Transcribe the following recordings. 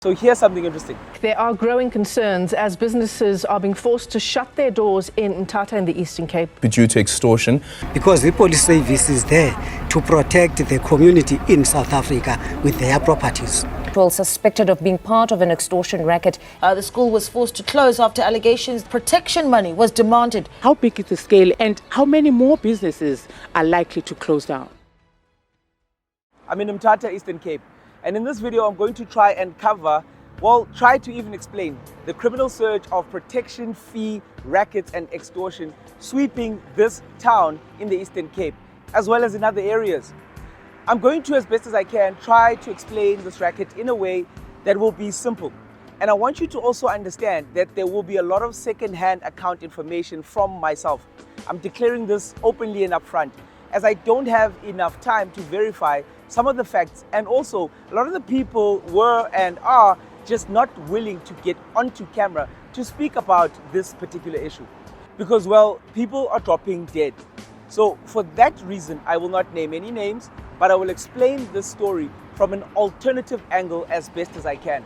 So here's something interesting. There are growing concerns as businesses are being forced to shut their doors in Mthatha in the Eastern Cape. Due to extortion. Because the police service is there to protect the community in South Africa with their properties. Suspected of being part of an extortion racket. The school was forced to close after allegations protection money was demanded. How big is the scale and how many more businesses are likely to close down? I'm in Mthatha, Eastern Cape. And in this video, I'm going to try and cover, try to even explain the criminal surge of protection fee, rackets and extortion sweeping this town in the Eastern Cape, as well as in other areas. I'm going to, as best as I can, try to explain this racket in a way that will be simple. And I want you to also understand that there will be a lot of second-hand account information from myself. I'm declaring this openly and upfront, as I don't have enough time to verify some of the facts, and also a lot of the people were and are just not willing to get onto camera to speak about this particular issue because, people are dropping dead. So for that reason, I will not name any names, but I will explain this story from an alternative angle as best as I can.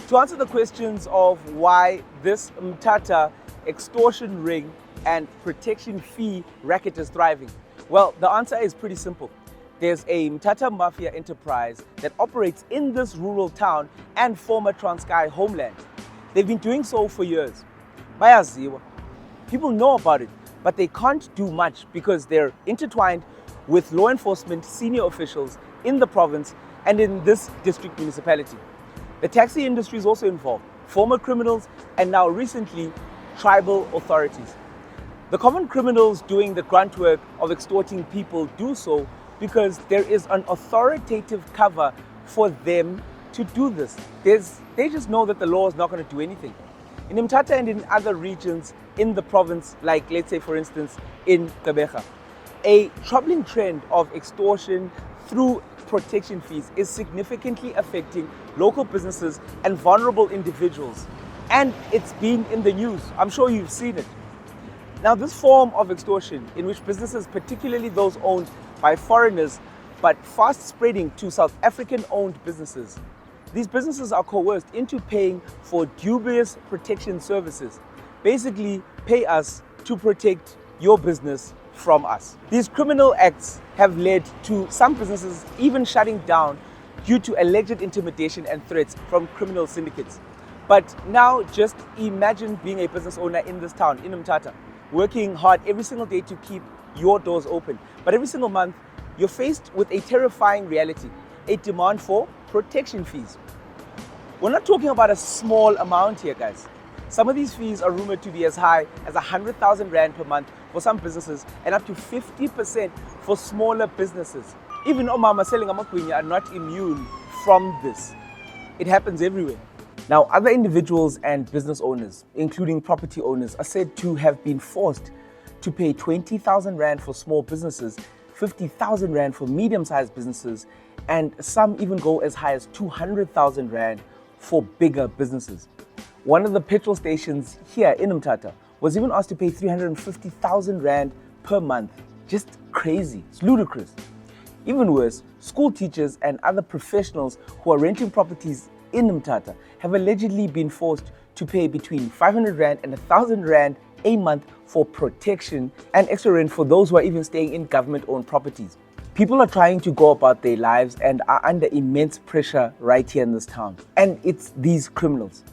To answer the questions of why this Mthatha extortion ring and protection fee racket is thriving, the answer is pretty simple. There's a Mthatha Mafia enterprise that operates in this rural town and former Transkei homeland. They've been doing so for years. Bayaziwa. People know about it, but they can't do much because they're intertwined with law enforcement senior officials in the province and in this district municipality. The taxi industry is also involved, former criminals, and now recently tribal authorities. The common criminals doing the grunt work of extorting people do so because there is an authoritative cover for them to do this. They just know that the law is not going to do anything. In Mthatha and in other regions in the province, like let's say for instance in Gqeberha, a troubling trend of extortion through protection fees is significantly affecting local businesses and vulnerable individuals. And it's been in the news. I'm sure you've seen it. Now, this form of extortion, in which businesses, particularly those owned by foreigners, but fast spreading to South African-owned businesses, these businesses are coerced into paying for dubious protection services. Basically, pay us to protect your business from us. These criminal acts have led to some businesses even shutting down due to alleged intimidation and threats from criminal syndicates. But now just imagine being a business owner in this town, in Mthatha, working hard every single day to keep your doors open. But every single month, you're faced with a terrifying reality, a demand for protection fees. We're not talking about a small amount here, guys. Some of these fees are rumored to be as high as 100,000 Rand per month for some businesses and up to 50% for smaller businesses. Even Omama selling amakwenya are not immune from this. It happens everywhere. Now, other individuals and business owners, including property owners, are said to have been forced to pay 20,000 Rand for small businesses, 50,000 Rand for medium-sized businesses, and some even go as high as 200,000 Rand for bigger businesses. One of the petrol stations here in Mthatha was even asked to pay 350,000 Rand per month. Just crazy. It's ludicrous. Even worse, school teachers and other professionals who are renting properties in Mthatha have allegedly been forced to pay between 500 Rand and 1,000 Rand a month for protection and extra rent for those who are even staying in government-owned properties. People are trying to go about their lives and are under immense pressure right here in this town. And it's these criminals.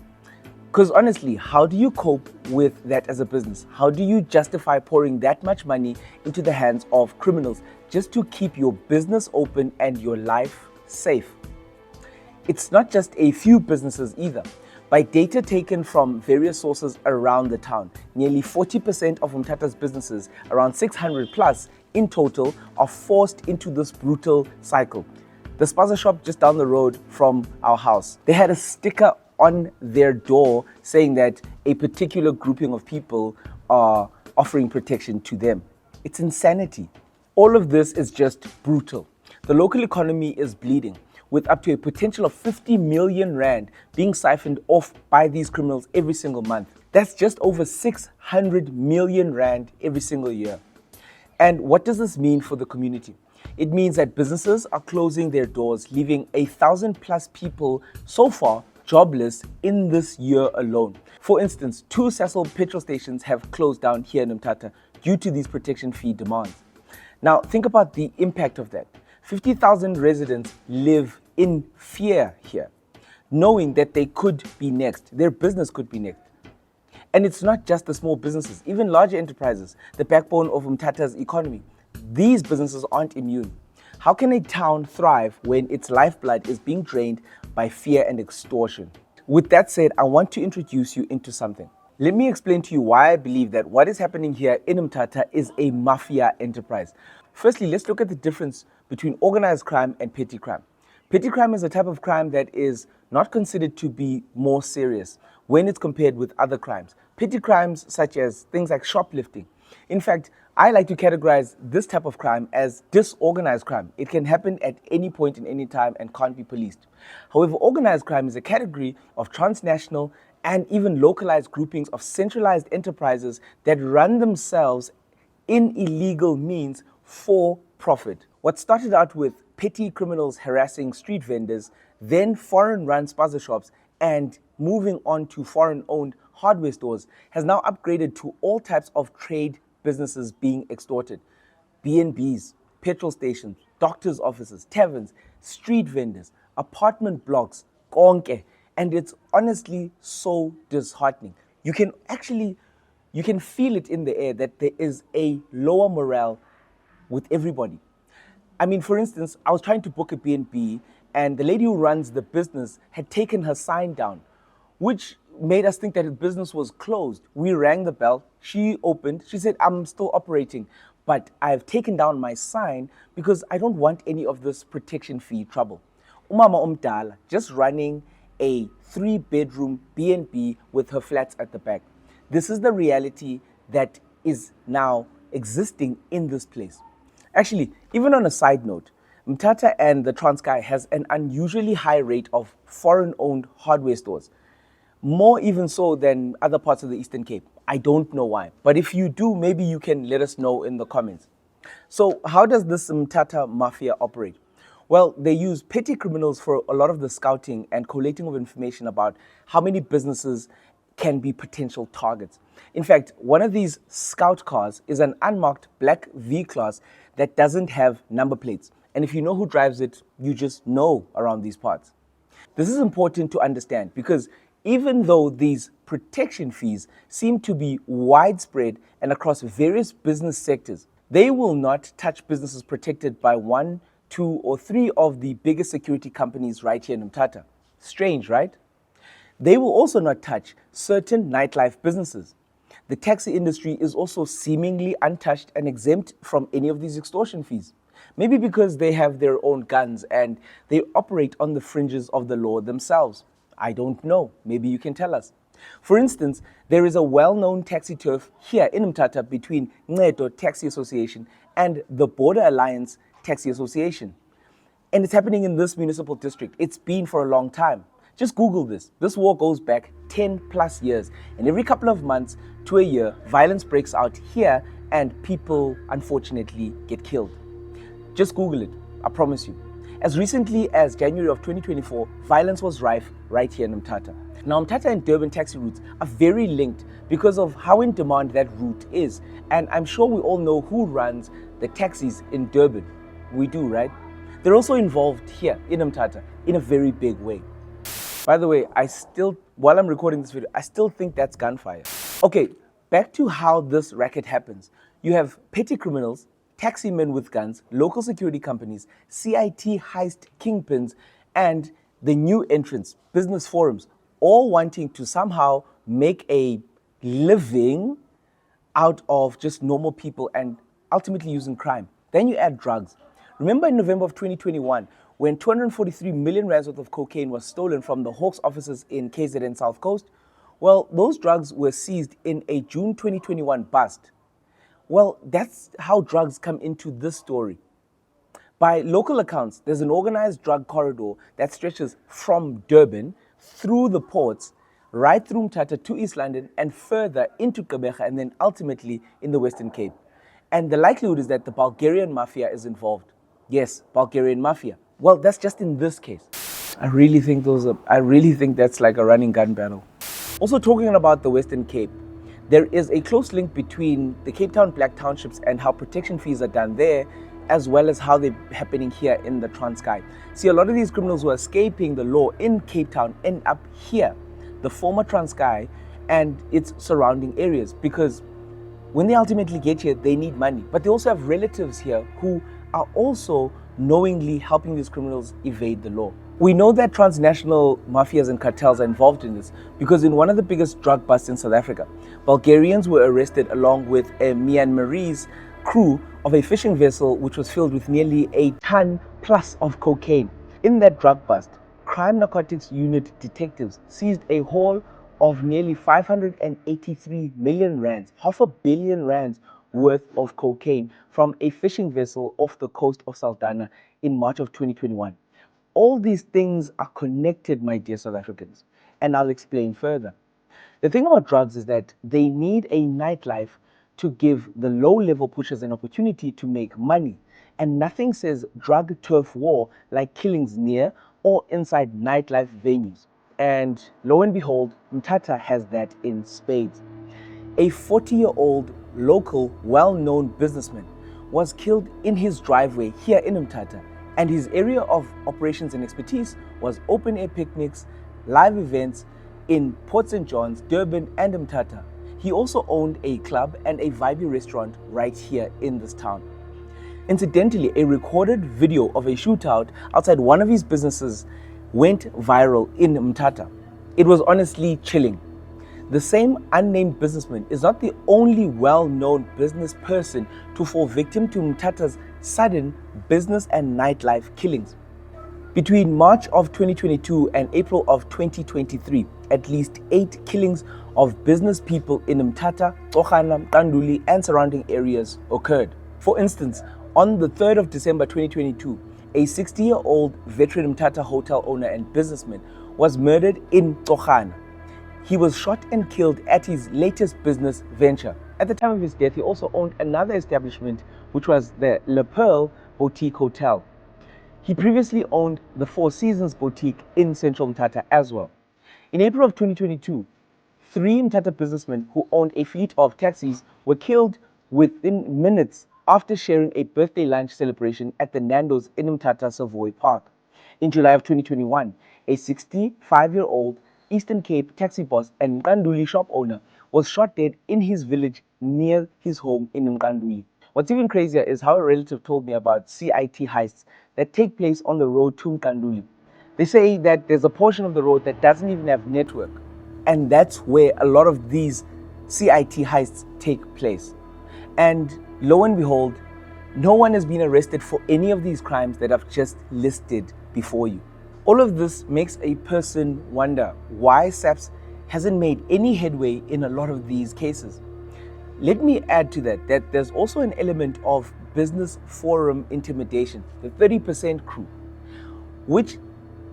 Because honestly, how do you cope with that as a business? How do you justify pouring that much money into the hands of criminals just to keep your business open and your life safe? It's not just a few businesses either. By data taken from various sources around the town, nearly 40% of Mthatha's businesses, around 600 plus in total, are forced into this brutal cycle. The spaza shop just down the road from our house, they had a sticker on their door saying that a particular grouping of people are offering protection to them. It's insanity. All of this is just brutal. The local economy is bleeding, with up to a potential of 50 million Rand being siphoned off by these criminals every single month. That's just over 600 million Rand every single year. And what does this mean for the community? It means that businesses are closing their doors, leaving 1,000 plus people so far jobless in this year alone. For instance, 2 Cecil petrol stations have closed down here in Mthatha due to these protection fee demands. Now, think about the impact of that. 50,000 residents live in fear here, knowing that they could be next, their business could be next. And it's not just the small businesses, even larger enterprises, the backbone of Mthatha's economy. These businesses aren't immune. How can a town thrive when its lifeblood is being drained by fear and extortion? With that said, I want to introduce you into something. Let me explain to you why I believe that what is happening here in Mthatha is a mafia enterprise. Firstly, let's look at the difference between organized crime and petty crime. Petty crime is a type of crime that is not considered to be more serious when it's compared with other crimes. Petty crimes such as things like shoplifting. In fact, I like to categorize this type of crime as disorganized crime. It can happen at any point in any time and can't be policed. However, organized crime is a category of transnational and even localized groupings of centralized enterprises that run themselves in illegal means for profit. What started out with petty criminals harassing street vendors, then foreign-run spaza shops, and moving on to foreign-owned hardware stores, has now upgraded to all types of trade businesses being extorted. BnBs, petrol stations, doctors' offices, taverns, street vendors, apartment blocks, konkeeee, and it's honestly so disheartening. You can feel it in the air that there is a lower morale with everybody. I mean, for instance, I was trying to book a BnB and the lady who runs the business had taken her sign down, which made us think that the business was closed. We rang the bell, she opened, she said, "I'm still operating, but I've taken down my sign because I don't want any of this protection fee trouble." Umama omdala, just running a 3-bedroom BnB with her flats at the back. This is the reality that is now existing in this place. Actually, even on a side note, Mthatha and the Transkei has an unusually high rate of foreign-owned hardware stores. More even so than other parts of the Eastern Cape. I don't know why. But if you do, maybe you can let us know in the comments. So how does this Mthatha mafia operate? Well, they use petty criminals for a lot of the scouting and collating of information about how many businesses can be potential targets. In fact, one of these scout cars is an unmarked black V-Class that doesn't have number plates. And if you know who drives it, you just know around these parts. This is important to understand because even though these protection fees seem to be widespread and across various business sectors, they will not touch businesses protected by 1, 2, or 3 of the biggest security companies right here in Mthatha. Strange, right? They will also not touch certain nightlife businesses. The taxi industry is also seemingly untouched and exempt from any of these extortion fees. Maybe because they have their own guns and they operate on the fringes of the law themselves. I don't know. Maybe you can tell us. For instance, there is a well-known taxi turf here in Mthatha between Gqeberha Taxi Association and the Border Alliance Taxi Association. And it's happening in this municipal district. It's been for a long time. Just Google this. This war goes back 10 plus years. And every couple of months to a year, violence breaks out here and people, unfortunately, get killed. Just Google it. I promise you. As recently as January of 2024, violence was rife right here in Mthatha. Now, Mthatha and Durban taxi routes are very linked because of how in demand that route is. And I'm sure we all know who runs the taxis in Durban. We do, right? They're also involved here in Mthatha in a very big way. By the way, while I'm recording this video, I still think that's gunfire. Okay, back to how this racket happens. You have petty criminals, taxi men with guns, local security companies, CIT heist kingpins, and the new entrants, business forums, all wanting to somehow make a living out of just normal people and ultimately using crime. Then you add drugs. Remember in November of 2021, when 243 million rands worth of cocaine was stolen from the Hawks offices in KZN South Coast? Well, those drugs were seized in a June 2021 bust. Well, that's how drugs come into this story. By local accounts, there's an organized drug corridor that stretches from Durban through the ports, right through Mthatha to East London and further into Gqeberha and then ultimately in the Western Cape. And the likelihood is that the Bulgarian Mafia is involved. Yes, Bulgarian Mafia. Well, that's just in this case. I really think that's like a running gun battle. Also, talking about the Western Cape, there is a close link between the Cape Town Black Townships and how protection fees are done there, as well as how they're happening here in the Transkei. See, a lot of these criminals who are escaping the law in Cape Town end up here, the former Transkei and its surrounding areas, because when they ultimately get here, they need money. But they also have relatives here who are also knowingly helping these criminals evade the law. We know that transnational mafias and cartels are involved in this because in one of the biggest drug busts in South Africa, Bulgarians were arrested along with a Myanmarese crew of a fishing vessel which was filled with nearly a ton plus of cocaine. In that drug bust, Crime Narcotics Unit detectives seized a haul of nearly 583 million rands, R500 million worth of cocaine from a fishing vessel off the coast of Saldanha in March of 2021. All these things are connected, my dear South Africans, and I'll explain further. The thing about drugs is that they need a nightlife to give the low-level pushers an opportunity to make money, and nothing says drug turf war like killings near or inside nightlife venues. And lo and behold, Mthatha has that in spades. A 40-year-old local, well-known businessman was killed in his driveway here in Mthatha, and his area of operations and expertise was open-air picnics, live events in Port St. John's, Durban, and Mthatha. He also owned a club and a vibey restaurant right here in this town. Incidentally, a recorded video of a shootout outside one of his businesses went viral in Mthatha. It was honestly chilling. The same unnamed businessman is not the only well-known business person to fall victim to Mthatha's sudden business and nightlife killings. Between March of 2022 and April of 2023, at least 8 killings of business people in Mthatha, Gqeberha, Mqanduli, and surrounding areas occurred. For instance, on the 3rd of December 2022, a 60-year-old veteran Mthatha hotel owner and businessman was murdered in Gqeberha. He was shot and killed at his latest business venture. At the time of his death, he also owned another establishment, which was the Le Pearl Boutique Hotel. He previously owned the Four Seasons Boutique in central Mthatha as well. In April of 2022, 3 Mthatha businessmen who owned a fleet of taxis were killed within minutes after sharing a birthday lunch celebration at the Nando's in Mthatha Savoy Park. In July of 2021, a 65-year-old Eastern Cape taxi boss and Mqanduli shop owner was shot dead in his village near his home in Mqanduli. What's even crazier is how a relative told me about CIT heists that take place on the road to Mqanduli. They say that there's a portion of the road that doesn't even have network, and that's where a lot of these CIT heists take place. And lo and behold, no one has been arrested for any of these crimes that I've just listed before you. All of this makes a person wonder why SAPS hasn't made any headway in a lot of these cases. Let me add to that there's also an element of business forum intimidation, the 30% crew, which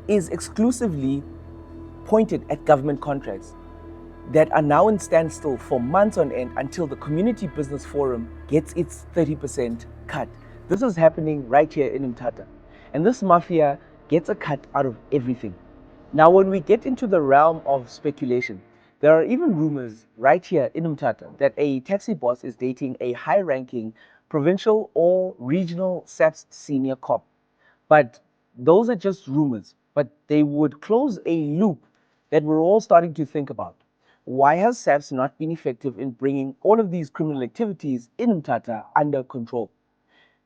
is exclusively pointed at government contracts that are now in standstill for months on end until the community business forum gets its 30% cut. This is happening right here in Mthatha, and this mafia gets a cut out of everything. Now, when we get into the realm of speculation, there are even rumors right here in Mthatha that a taxi boss is dating a high-ranking provincial or regional SAPS senior cop. But those are just rumors, but they would close a loop that we're all starting to think about. Why has SAPS not been effective in bringing all of these criminal activities in Mthatha under control?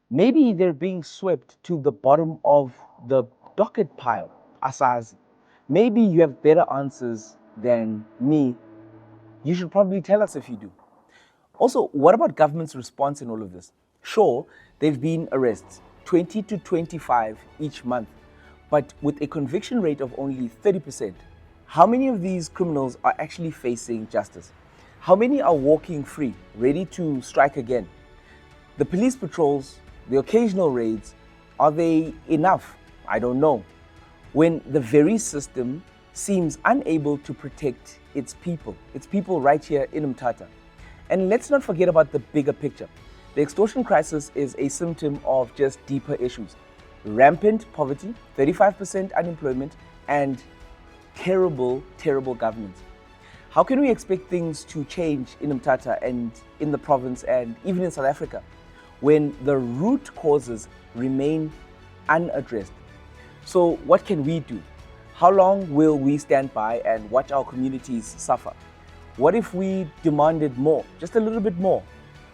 Maybe they're being swept to the bottom of the docket pile, asazi. Maybe you have better answers than me. You should probably tell us if you do. Also, what about government's response in all of this? Sure, there have been arrests, 20 to 25 each month, but with a conviction rate of only 30%. How many of these criminals are actually facing justice? How many are walking free, ready to strike again? The police patrols, the occasional raids, are they enough? I don't know. When the very system seems unable to protect its people right here in Mthatha. And let's not forget about the bigger picture. The extortion crisis is a symptom of just deeper issues. Rampant poverty, 35% unemployment, and terrible, terrible governance. How can we expect things to change in Mthatha and in the province and even in South Africa when the root causes remain unaddressed? So what can we do? How long will we stand by and watch our communities suffer? What if we demanded more, just a little bit more?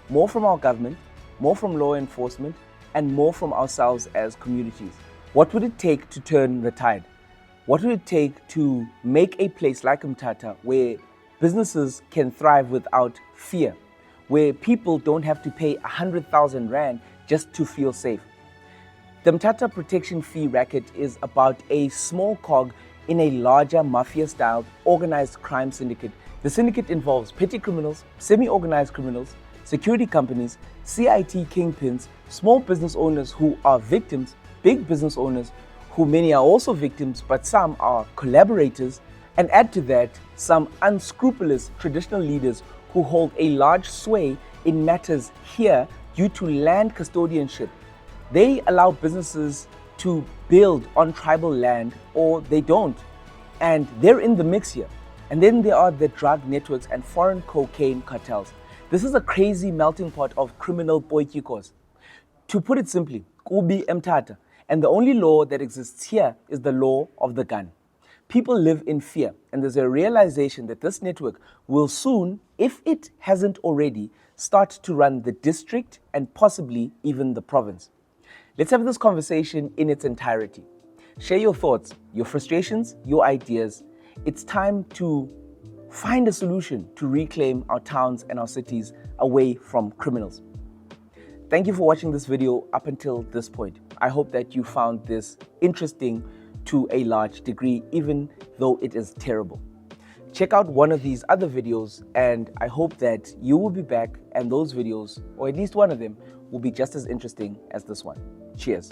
More from our government, more from law enforcement, and more from ourselves as communities. What would it take to turn the tide? What would it take to make a place like Mthatha where businesses can thrive without fear, where people don't have to pay 100,000 Rand just to feel safe? The Mthatha protection fee racket is about a small cog in a larger mafia-style organized crime syndicate. The syndicate involves petty criminals, semi-organized criminals, security companies, CIT kingpins, small business owners who are victims, big business owners who many are also victims, but some are collaborators, and add to that some unscrupulous traditional leaders who hold a large sway in matters here due to land custodianship. They allow businesses to build on tribal land or they don't, and they're in the mix here. And then there are the drug networks and foreign cocaine cartels. This is a crazy melting pot of criminal boycotts. To put it simply, Gqeberha Mthatha, and the only law that exists here is the law of the gun. People live in fear, and there's a realization that this network will soon, if it hasn't already, start to run the district and possibly even the province. Let's have this conversation in its entirety. Share your thoughts, your frustrations, your ideas. It's time to find a solution to reclaim our towns and our cities away from criminals. Thank you for watching this video up until this point. I hope that you found this interesting to a large degree, even though it is terrible. Check out one of these other videos, and I hope that you will be back and those videos, or at least one of them, will be just as interesting as this one. Cheers.